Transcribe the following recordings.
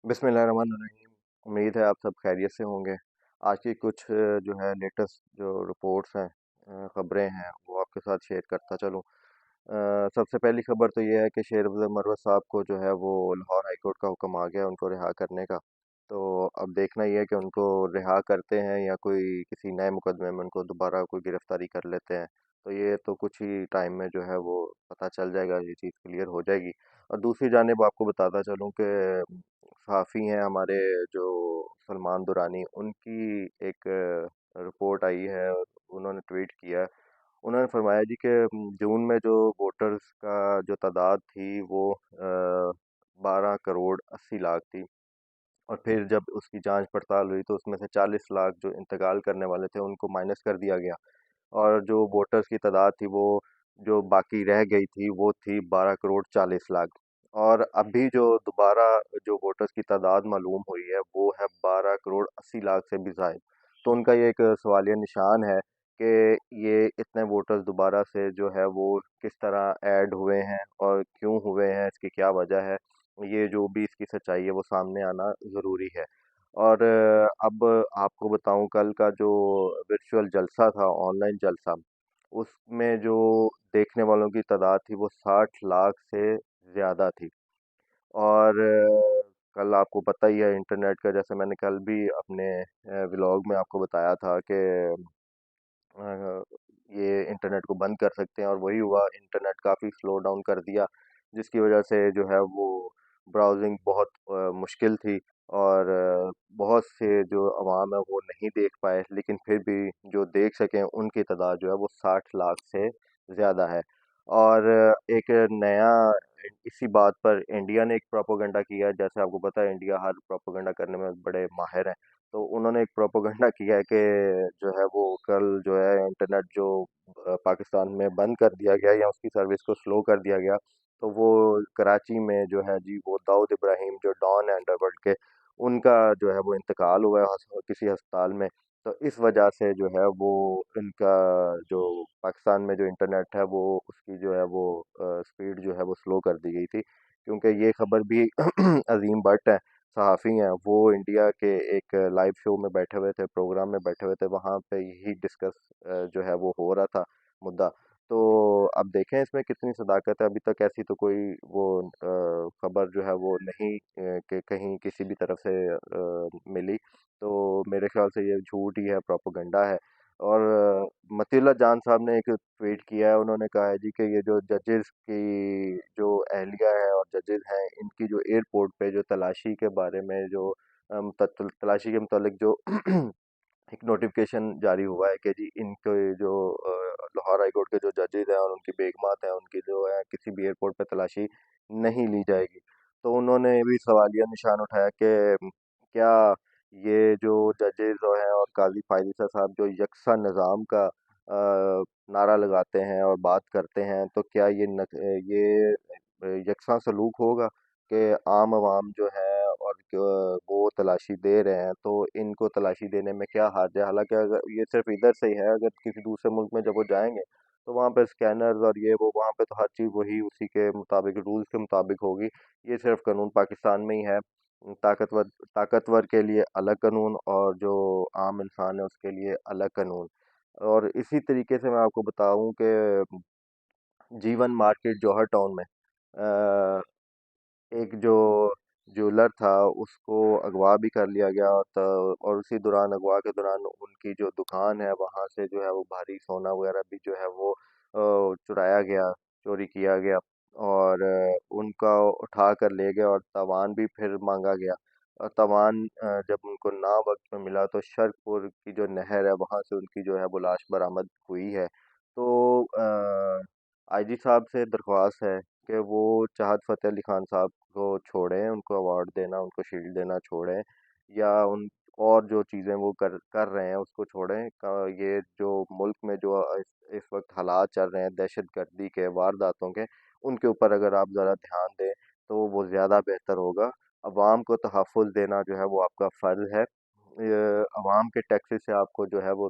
बिस्मिल्लाहिर्रहमानिर्रहीम। उम्मीद है आप सब खैरियत से होंगे। आज की कुछ जो है लेटेस्ट जो रिपोर्ट्स हैं, ख़बरें हैं, वो आपके साथ शेयर करता चलूँ। सबसे पहली खबर तो ये है कि शेर अफजल मरवत साहब को जो है वो लाहौर हाई कोर्ट का हुक्म आ गया उनको रिहा करने का। तो अब देखना ये है कि उनको रिहा करते हैं या कोई किसी नए मुकदमे में उनको दोबारा कोई गिरफ्तारी कर लेते हैं। तो ये तो कुछ ही टाइम में जो है वो पता चल जाएगा, ये चीज़ क्लियर हो जाएगी। और दूसरी जानिब आपको बताता चलूँ कि सहाफ़ी हैं हमारे जो सलमान दुरानी, उनकी एक रिपोर्ट आई है और उन्होंने ट्वीट किया। उन्होंने फरमाया जी कि जून में जो वोटर्स का जो तादाद थी वो 12 करोड़ 80 लाख थी। और फिर जब उसकी जांच पड़ताल हुई तो उसमें से 40 लाख जो इंतकाल करने वाले थे उनको माइनस कर दिया गया। और जो वोटर्स की तादाद थी वो जो बाकी रह गई थी वो थी 12 करोड़ 40 लाख। और अभी जो दोबारा जो वोटर्स की तादाद मालूम हुई है वो है 12 करोड़ 80 लाख से भी ज़ायद। तो उनका ये एक सवालिया निशान है कि ये इतने वोटर्स दोबारा से जो है वो किस तरह ऐड हुए हैं और क्यों हुए हैं, इसकी क्या वजह है। ये जो भी इसकी सच्चाई है वो सामने आना ज़रूरी है। और अब आपको बताऊं, कल का जो वर्चुअल जलसा था, ऑनलाइन जलसा, उसमें जो देखने वालों की तादाद थी वो 60 लाख से ज़्यादा थी। और कल आपको पता ही है इंटरनेट का, जैसे मैंने कल भी अपने व्लॉग में आपको बताया था कि अ, ये इंटरनेट को बंद कर सकते हैं, और वही हुआ। इंटरनेट काफ़ी स्लो डाउन कर दिया, जिसकी वजह से जो है वो ब्राउजिंग बहुत मुश्किल थी। और बहुत से जो अवाम है वो नहीं देख पाए, लेकिन फिर भी जो देख सकें उनकी तादाद जो है वो 60 लाख से ज़्यादा है। और एक नया, इसी बात पर इंडिया ने एक प्रोपोगंडा किया है। जैसे आपको पता है इंडिया हर प्रोपोगंडा करने में बड़े माहिर हैं। तो उन्होंने एक प्रोपोगंडा किया है कि जो है वो कल जो है इंटरनेट जो पाकिस्तान में बंद कर दिया गया या उसकी सर्विस को स्लो कर दिया गया, तो वो कराची में जो है जी वो दाऊद इब्राहिम जो डॉन है अंडरवर्ल्ड के, उनका जो है वो इंतकाल हुआ है किसी अस्पताल में। तो इस वजह से जो है वो इनका जो पाकिस्तान में जो इंटरनेट है वो उसकी जो है वो स्पीड जो है वो स्लो कर दी गई थी। क्योंकि ये खबर भी अजीम भट्ट है, सहाफ़ी हैं, वो इंडिया के एक लाइव शो में बैठे हुए थे, प्रोग्राम में बैठे हुए थे, वहाँ पे यही डिस्कस जो है वो हो रहा था मुद्दा। तो अब देखें इसमें कितनी सदाकत है। अभी तक ऐसी तो कोई वो खबर जो है वो नहीं कि कहीं किसी भी तरफ से मिली। तो मेरे ख्याल से ये झूठ ही है, प्रोपोगंडा है। और मतीउल्लाह जान साहब ने एक ट्वीट किया है, उन्होंने कहा है जी कि ये जो जजेस की जो अहलिया है और जजेस हैं, इनकी जो एयरपोर्ट पे जो तलाशी के बारे में जो तलाशी के मुतालिक जो एक नोटिफिकेशन जारी हुआ है कि जी इनके जो लाहौर हाई कोर्ट के जो जजेस हैं और उनकी बेगमात हैं, उनकी जो है किसी भी एयरपोर्ट पे तलाशी नहीं ली जाएगी। तो उन्होंने भी सवालिया निशान उठाया कि क्या ये जो जजेस जो हैं और काजी फायद साहब जो यकसा निज़ाम का नारा लगाते हैं और बात करते हैं, तो क्या ये यकसा सलूक होगा कि आम आवाम जो है और वो तलाशी दे रहे हैं, तो इनको तलाशी देने में क्या हर्ज है। हालांकि अगर ये सिर्फ इधर से ही है, अगर किसी दूसरे मुल्क में जब वो जाएंगे तो वहाँ पे स्कैनर्स और ये वो वहाँ पे तो हर चीज़ वही उसी के मुताबिक, रूल्स के मुताबिक होगी। ये सिर्फ कानून पाकिस्तान में ही है। ताकतवर ताकतवर के लिए अलग कानून और जो आम इंसान है उसके लिए अलग कानून। और इसी तरीके से मैं आपको बताऊं कि जीवन मार्केट जौहर टाउन में एक जो ज्वेलर था उसको अगवा भी कर लिया गया और उसी दौरान, अगवा के दौरान, उनकी जो दुकान है वहाँ से जो है वो भारी सोना वगैरह भी जो है वो चुराया गया, चोरी किया गया। और उनका उठा कर ले गया और तावान भी फिर मांगा गया। और तावान जब उनको ना वक्त में मिला तो शरकपुर की जो नहर है वहाँ से उनकी जो है वो लाश बरामद हुई है। तो आईजी साहब से दरख्वास्त है कि वो चाहत फ़तेह अली खान साहब को छोड़ें, उनको अवार्ड देना, उनको शील्ड देना छोड़ें, या उन और जो चीज़ें वो कर कर रहे हैं उसको छोड़ें। ये जो मुल्क में जो इस वक्त हालात चल रहे हैं दहशत गर्दी के, वारदातों के, उनके ऊपर अगर आप ज़रा ध्यान दें तो वो ज़्यादा बेहतर होगा। अवाम को तहफ़्फ़ुज़ देना जो है वो आपका फ़र्ज़ है। अवाम के टैक्सेस से आपको जो है वो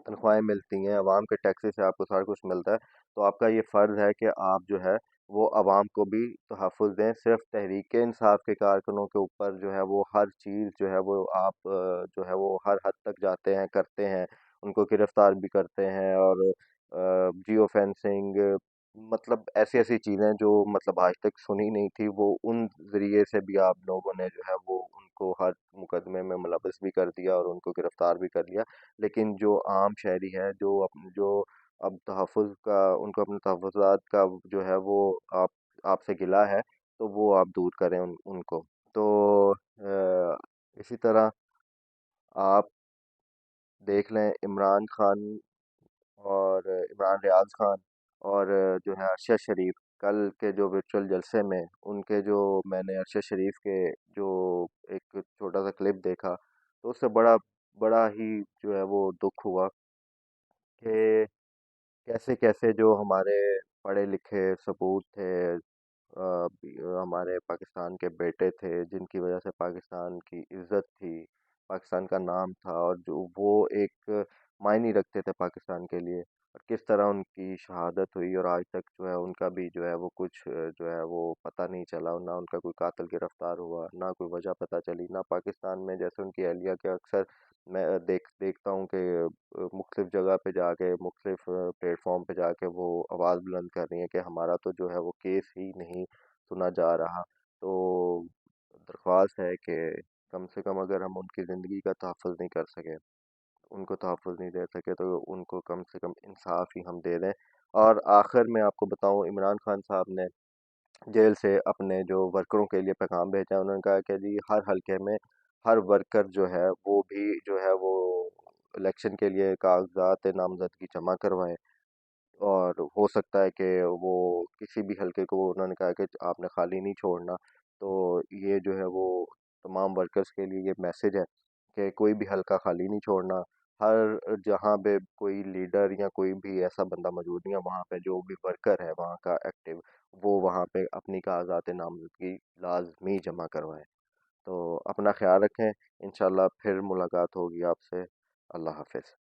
तनख्वाहें मिलती हैं, अवाम के टैक्सेस से आपको सारा कुछ मिलता है। तो आपका ये फ़र्ज़ है कि आप जो है وہ عوام کو بھی تحفظ دیں۔ صرف تحریک انصاف کے کارکنوں کے اوپر جو ہے وہ ہر چیز جو ہے وہ آپ جو ہے وہ ہر حد تک جاتے ہیں، کرتے ہیں، ان کو گرفتار بھی کرتے ہیں، اور جیو فینسنگ، مطلب ایسی ایسی چیزیں جو مطلب آج تک سنی نہیں تھی، وہ ان ذریعے سے بھی آپ لوگوں نے جو ہے وہ ان کو ہر مقدمے میں ملوث بھی کر دیا اور ان کو گرفتار بھی کر لیا۔ لیکن جو عام شہری ہے، جو اب تحفظ کا، ان کو اپنے تحفظات کا جو ہے وہ آپ آپ سے گلہ ہے، تو وہ آپ دور کریں ان کو۔ تو اسی طرح آپ دیکھ لیں عمران خان اور عمران ریاض خان اور جو ہے ارشد شریف، کل کے جو ورچوئل جلسے میں ان کے جو میں نے ارشد شریف کے جو ایک چھوٹا سا کلپ دیکھا، تو اس سے بڑا ہی جو ہے وہ دکھ ہوا کہ کیسے کیسے جو ہمارے پڑھے لکھے ثبوت تھے، ہمارے پاکستان کے بیٹے تھے، جن کی وجہ سے پاکستان کی عزت تھی، پاکستان کا نام تھا، اور جو وہ ایک معنی رکھتے تھے پاکستان کے لیے، اور کس طرح ان کی شہادت ہوئی، اور آج تک جو ہے ان کا بھی جو ہے وہ کچھ جو ہے وہ پتہ نہیں چلا، نہ ان کا کوئی قاتل گرفتار ہوا، نہ کوئی وجہ پتہ چلی، نہ پاکستان میں جیسے ان کی اہلیہ کے اکثر میں دیکھتا ہوں کہ مختلف جگہ پہ جا کے، مختلف پلیٹ فارم پہ جا کے وہ آواز بلند کر رہی ہیں کہ ہمارا تو جو ہے وہ کیس ہی نہیں سنا جا رہا۔ تو درخواست ہے کہ کم سے کم اگر ہم ان کی زندگی کا تحفظ نہیں کر سکے، ان کو تحفظ نہیں دے سکے، تو ان کو کم سے کم انصاف ہی ہم دے دیں۔ اور آخر میں آپ کو بتاؤں، عمران خان صاحب نے جیل سے اپنے جو ورکروں کے لیے پیغام بھیجا، انہوں نے کہا کہ جی ہر حلقے میں ہر ورکر جو ہے وہ بھی جو ہے وہ الیکشن کے لیے کاغذات نامزدگی جمع کروائے، اور ہو سکتا ہے کہ وہ کسی بھی حلقے کو، انہوں نے کہا کہ آپ نے خالی نہیں چھوڑنا۔ تو یہ جو ہے وہ تمام ورکرز کے لیے یہ میسج ہے کہ کوئی بھی حلقہ خالی نہیں چھوڑنا، ہر جہاں پہ کوئی لیڈر یا کوئی بھی ایسا بندہ موجود نہیں ہے، وہاں پہ جو بھی ورکر ہے وہاں کا ایکٹیو، وہ وہاں پہ اپنی کاغذات نامزدگی لازمی جمع کروائیں۔ تو اپنا خیال رکھیں، انشاءاللہ پھر ملاقات ہوگی آپ سے۔ اللہ حافظ۔